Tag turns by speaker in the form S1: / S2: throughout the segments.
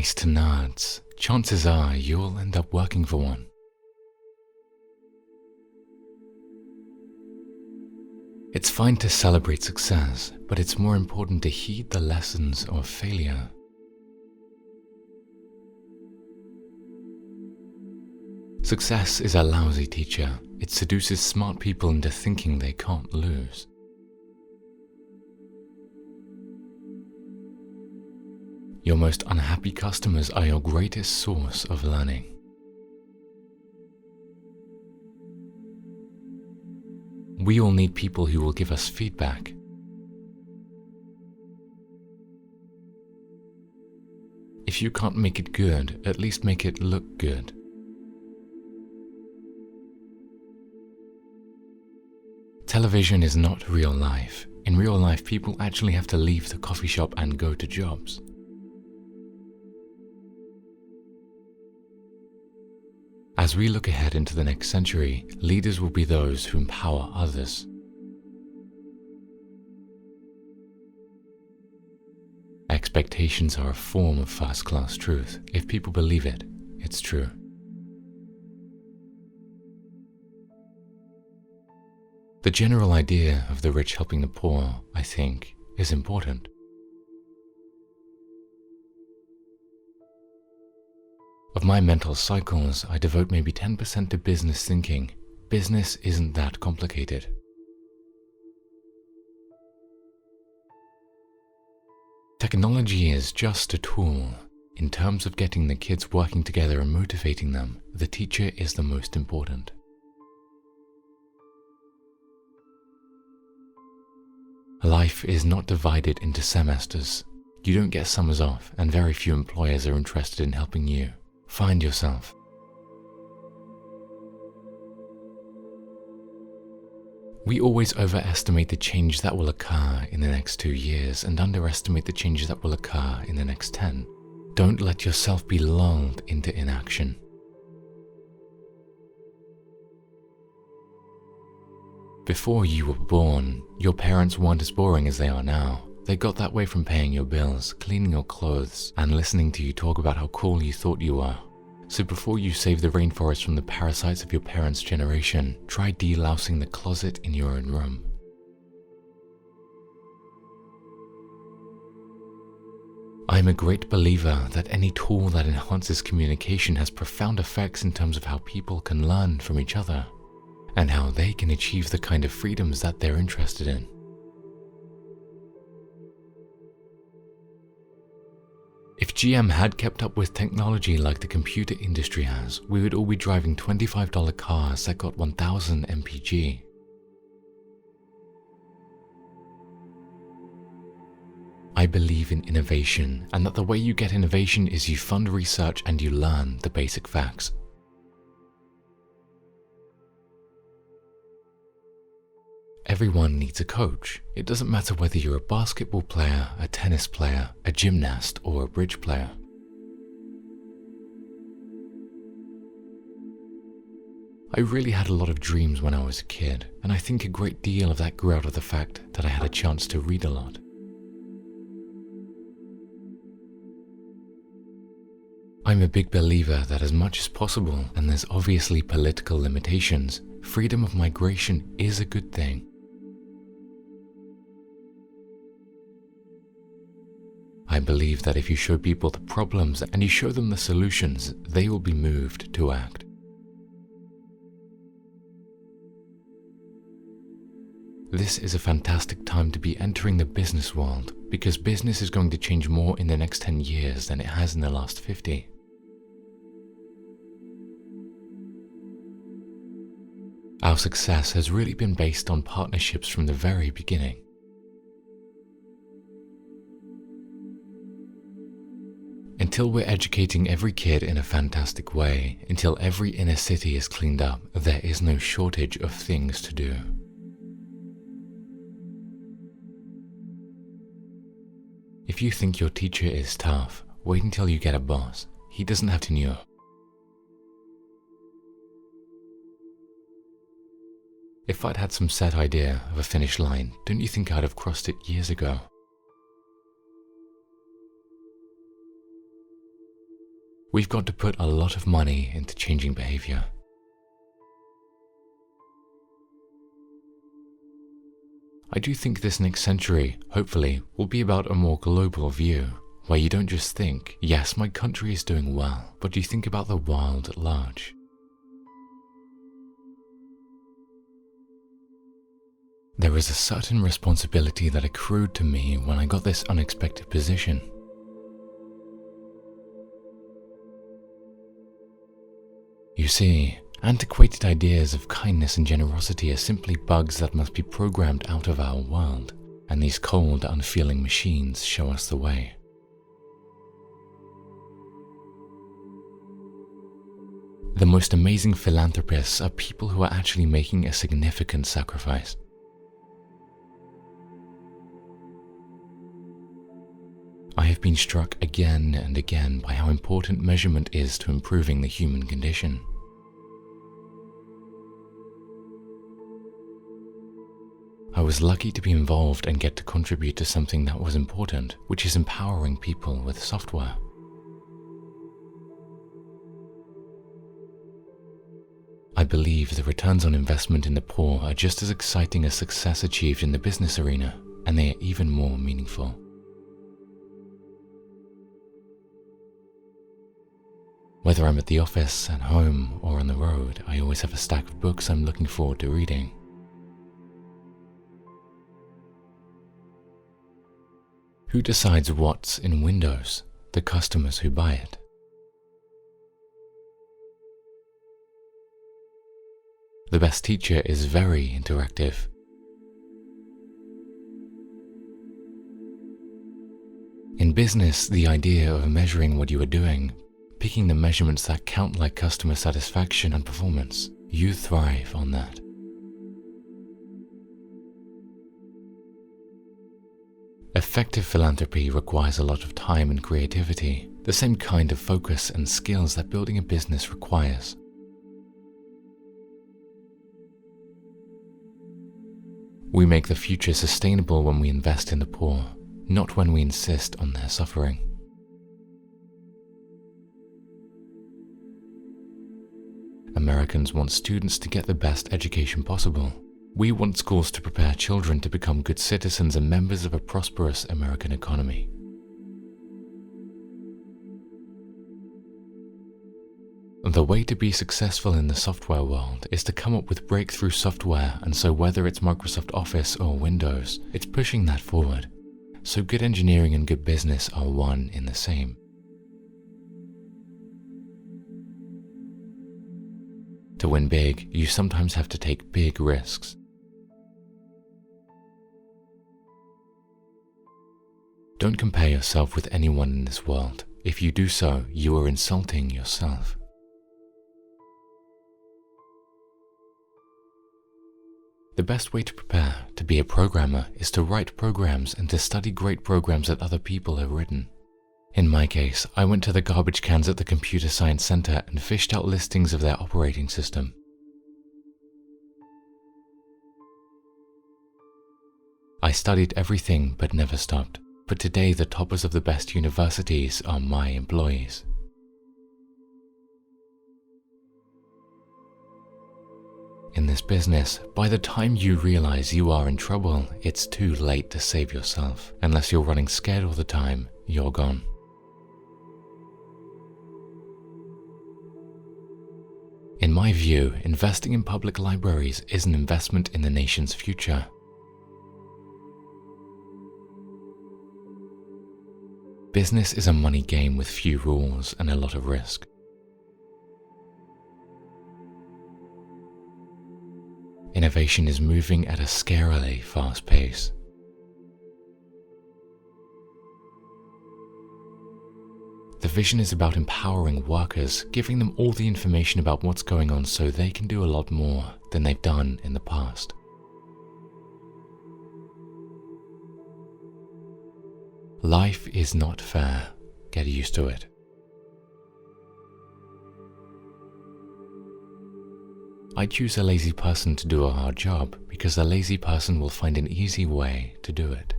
S1: nice to nerds, chances are you'll end up working for one. It's fine to celebrate success, but it's more important to heed the lessons of failure. Success is a lousy teacher. It seduces smart people into thinking they can't lose. Your most unhappy customers are your greatest source of learning. We all need people who will give us feedback. If you can't make it good, at least make it look good. Television is not real life. In real life, people actually have to leave the coffee shop and go to jobs. As we look ahead into the next century, leaders will be those who empower others. Expectations are a form of first-class truth. If people believe it, it's true. The general idea of the rich helping the poor, I think, is important. Of my mental cycles, I devote maybe 10% to business thinking. Business isn't that complicated. Technology is just a tool. In terms of getting the kids working together and motivating them, the teacher is the most important. Life is not divided into semesters. You don't get summers off, and very few employers are interested in helping you. Find yourself. We always overestimate the change that will occur in the next 2 years and underestimate the change that will occur in the next 10. Don't let yourself be lulled into inaction. Before you were born, your parents weren't as boring as they are now. They got that way from paying your bills, cleaning your clothes, and listening to you talk about how cool you thought you were. So before you save the rainforest from the parasites of your parents' generation, try delousing the closet in your own room. I'm a great believer that any tool that enhances communication has profound effects in terms of how people can learn from each other, and how they can achieve the kind of freedoms that they're interested in. If GM had kept up with technology like the computer industry has, we would all be driving $25 cars that got 1000 mpg. I believe in innovation, and that the way you get innovation is you fund research and you learn the basic facts. Everyone needs a coach. It doesn't matter whether you're a basketball player, a tennis player, a gymnast, or a bridge player. I really had a lot of dreams when I was a kid, and I think a great deal of that grew out of the fact that I had a chance to read a lot. I'm a big believer that as much as possible, and there's obviously political limitations, freedom of migration is a good thing. I believe that if you show people the problems and you show them the solutions, they will be moved to act. This is a fantastic time to be entering the business world, because business is going to change more in the next 10 years than it has in the last 50. Our success has really been based on partnerships from the very beginning. Until we're educating every kid in a fantastic way, until every inner city is cleaned up, there is no shortage of things to do. If you think your teacher is tough, wait until you get a boss. He doesn't have tenure. If I'd had some set idea of a finish line, don't you think I'd have crossed it years ago? We've got to put a lot of money into changing behavior. I do think this next century, hopefully, will be about a more global view, where you don't just think, yes, my country is doing well, but you think about the world at large. There is a certain responsibility that accrued to me when I got this unexpected position. You see, antiquated ideas of kindness and generosity are simply bugs that must be programmed out of our world, and these cold, unfeeling machines show us the way. The most amazing philanthropists are people who are actually making a significant sacrifice. I have been struck again and again by how important measurement is to improving the human condition. I was lucky to be involved and get to contribute to something that was important, which is empowering people with software. I believe the returns on investment in the poor are just as exciting as success achieved in the business arena, and they are even more meaningful. Whether I'm at the office, at home, or on the road, I always have a stack of books I'm looking forward to reading. Who decides what's in Windows? The customers who buy it. The best teacher is very interactive. In business, the idea of measuring what you are doing, picking the measurements that count like customer satisfaction and performance, you thrive on that. Effective philanthropy requires a lot of time and creativity, the same kind of focus and skills that building a business requires. We make the future sustainable when we invest in the poor, not when we insist on their suffering. Americans want students to get the best education possible. We want schools to prepare children to become good citizens and members of a prosperous American economy. The way to be successful in the software world is to come up with breakthrough software, and so whether it's Microsoft Office or Windows, it's pushing that forward. So good engineering and good business are one in the same. To win big, you sometimes have to take big risks. Don't compare yourself with anyone in this world. If you do so, you are insulting yourself. The best way to prepare to be a programmer is to write programs and to study great programs that other people have written. In my case, I went to the garbage cans at the Computer Science Center and fished out listings of their operating system. I studied everything but never stopped, but today the toppers of the best universities are my employees. In this business, by the time you realize you are in trouble, it's too late to save yourself. Unless you're running scared all the time, you're gone. In my view, investing in public libraries is an investment in the nation's future. Business is a money game with few rules and a lot of risk. Innovation is moving at a scarily fast pace. The vision is about empowering workers, giving them all the information about what's going on so they can do a lot more than they've done in the past. Life is not fair. Get used to it. I choose a lazy person to do a hard job because a lazy person will find an easy way to do it.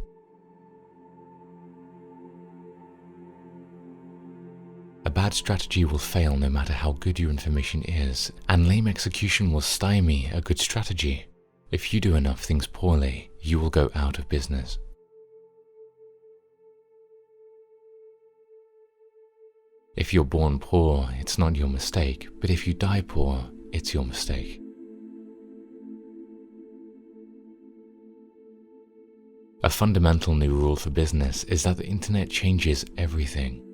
S1: A bad strategy will fail no matter how good your information is, and lame execution will stymie a good strategy. If you do enough things poorly, you will go out of business. If you're born poor, it's not your mistake, but if you die poor, it's your mistake. A fundamental new rule for business is that the internet changes everything.